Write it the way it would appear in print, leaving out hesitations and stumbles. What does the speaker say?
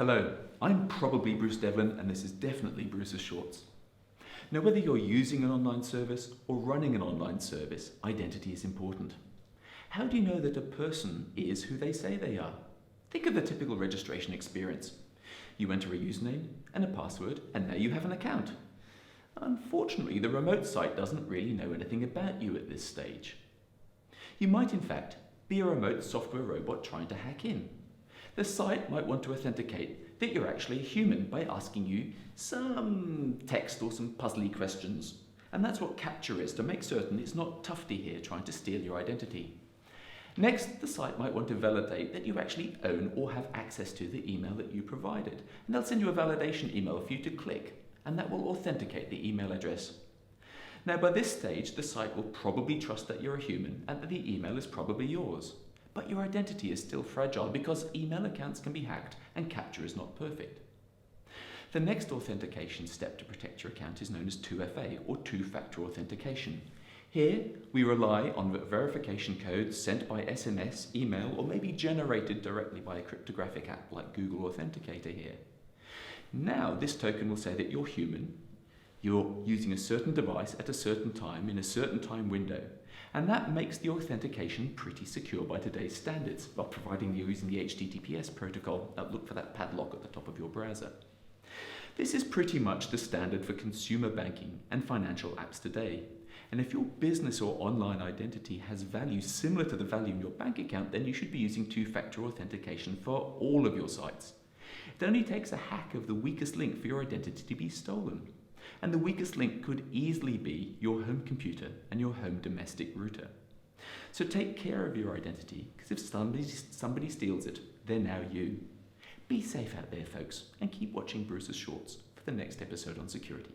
Hello, I'm probably Bruce Devlin and this is definitely Bruce's Shorts. Now, whether you're using an online service or running an online service, identity is important. How do you know that a person is who they say they are? Think of the typical registration experience. You enter a username and a password and now you have an account. Unfortunately, the remote site doesn't really know anything about you at this stage. You might in fact be a remote software robot trying to hack in. The site might want to authenticate that you're actually a human by asking you some text or some puzzly questions. And that's what CAPTCHA is, to make certain it's not Tufty here trying to steal your identity. Next, the site might want to validate that you actually own or have access to the email that you provided. And they'll send you a validation email for you to click, and that will authenticate the email address. Now, by this stage, the site will probably trust that you're a human and that the email is probably yours. But your identity is still fragile because email accounts can be hacked and CAPTCHA is not perfect. The next authentication step to protect your account is known as 2FA, or two-factor authentication. Here, we rely on verification codes sent by SMS, email, or maybe generated directly by a cryptographic app like Google Authenticator here. Now, this token will say that you're human, you're using a certain device at a certain time in a certain time window, and that makes the authentication pretty secure by today's standards, while providing you're using the HTTPS protocol. Look for that padlock at the top of your browser. This is pretty much the standard for consumer banking and financial apps today. And if your business or online identity has value similar to the value in your bank account, then you should be using two-factor authentication for all of your sites. It only takes a hack of the weakest link for your identity to be stolen. And the weakest link could easily be your home computer and your home domestic router. So take care of your identity, because if somebody steals it, they're now you. Be safe out there, folks, and keep watching Bruce's Shorts for the next episode on security.